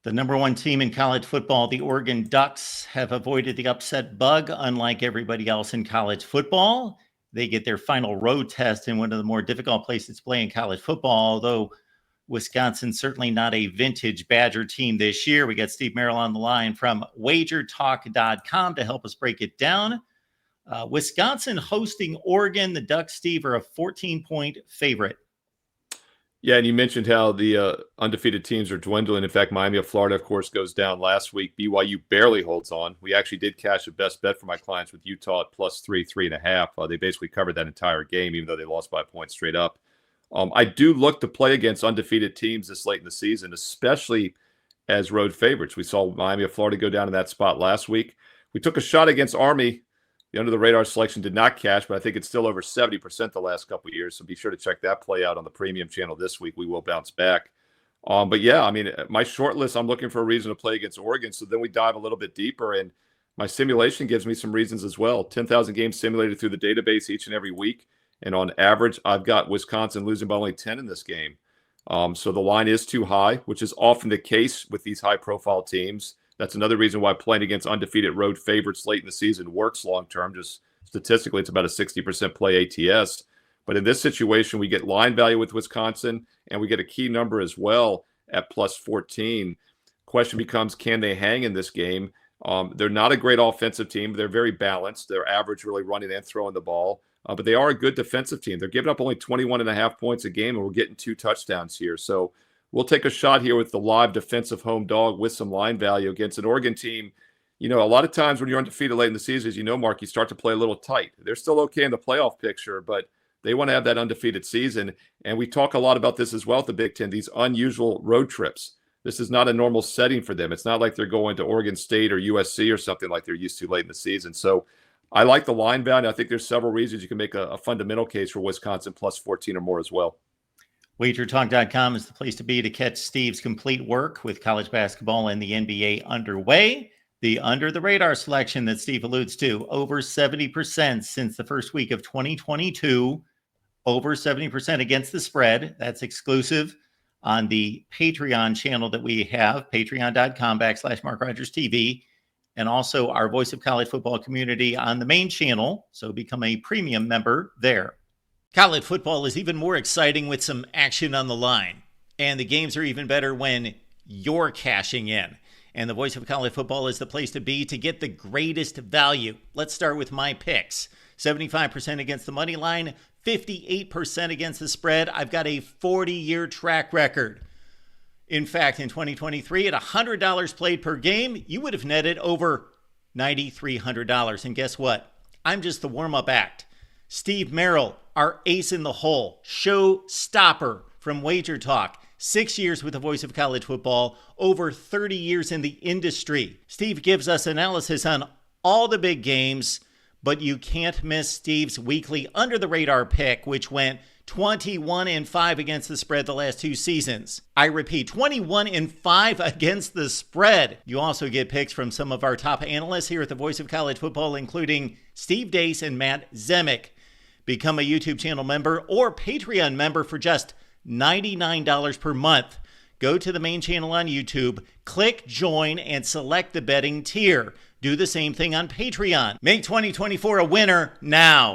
The number one team in college football, the Oregon Ducks, have avoided the upset bug, unlike everybody else in college football. They get their final road test in one of the more difficult places to play in college football, although Wisconsin's certainly not a vintage Badger team this year. We got Steve Merrill on the line from wagertalk.com to help us break it down. Wisconsin hosting Oregon. The Ducks, Steve, are a 14-point favorite. Yeah, and you mentioned how the undefeated teams are dwindling. In fact, Miami of Florida, of course, goes down last week. BYU barely holds on. We actually did cash a best bet for my clients with Utah at +3, 3.5. They basically covered that entire game, even though they lost by a point straight up. I do look to play against undefeated teams this late in the season, especially as road favorites. We saw Miami of Florida go down in that spot last week. We took a shot against Army. The under-the-radar selection did not cash, but I think it's still over 70% the last couple of years. So be sure to check that play out on the premium channel this week. We will bounce back. But yeah, I mean, my short list, I'm looking for a reason to play against Oregon. So then we dive a little bit deeper, and my simulation gives me some reasons as well. 10,000 games simulated through the database each and every week. And on average, I've got Wisconsin losing by only 10 in this game. So the line is too high, which is often the case with these high-profile teams. That's another reason why playing against undefeated road favorites late in the season works long-term. Just statistically, it's about a 60% play ATS. But in this situation, we get line value with Wisconsin, and we get a key number as well at +14. Question becomes, can they hang in this game? They're not a great offensive team. They're very balanced. They're average really running and throwing the ball. But they are a good defensive team. They're giving up only 21.5 points a game, and we're getting 2 touchdowns here. So we'll take a shot here with the live defensive home dog with some line value against an Oregon team. You know, a lot of times when you're undefeated late in the season, as you know, Mark, you start to play a little tight. They're still okay in the playoff picture, but they want to have that undefeated season. And we talk a lot about this as well at the Big Ten, these unusual road trips. This is not a normal setting for them. It's not like they're going to Oregon State or USC or something like they're used to late in the season. So I like the line value. I think there's several reasons you can make a fundamental case for Wisconsin +14 or more as well. Wagertalk.com is the place to be to catch Steve's complete work with college basketball and the NBA underway. The under-the-radar selection that Steve alludes to, over 70% since the first week of 2022, over 70% against the spread. That's exclusive on the Patreon channel that we have, patreon.com/Mark Rogers TV, and also our Voice of College Football community on the main channel. So become a premium member there. College football is even more exciting with some action on the line. And the games are even better when you're cashing in. And the Voice of College Football is the place to be to get the greatest value. Let's start with my picks. 75% against the money line, 58% against the spread. I've got a 40-year track record. In fact, in 2023, at $100 played per game, you would have netted over $9,300. And guess what? I'm just the warm-up act. Steve Merrill, our ace in the hole, show stopper from Wager Talk. 6 years with the Voice of College Football, over 30 years in the industry. Steve gives us analysis on all the big games, but you can't miss Steve's weekly under-the-radar pick, which went 21-5 against the spread the last 2 seasons. I repeat, 21-5 against the spread. You also get picks from some of our top analysts here at the Voice of College Football, including Steve Deace and Matt Zemek. Become a YouTube channel member or Patreon member for just $99 per month. Go to the main channel on YouTube, click join, and select the betting tier. Do the same thing on Patreon. Make 2024 a winner now.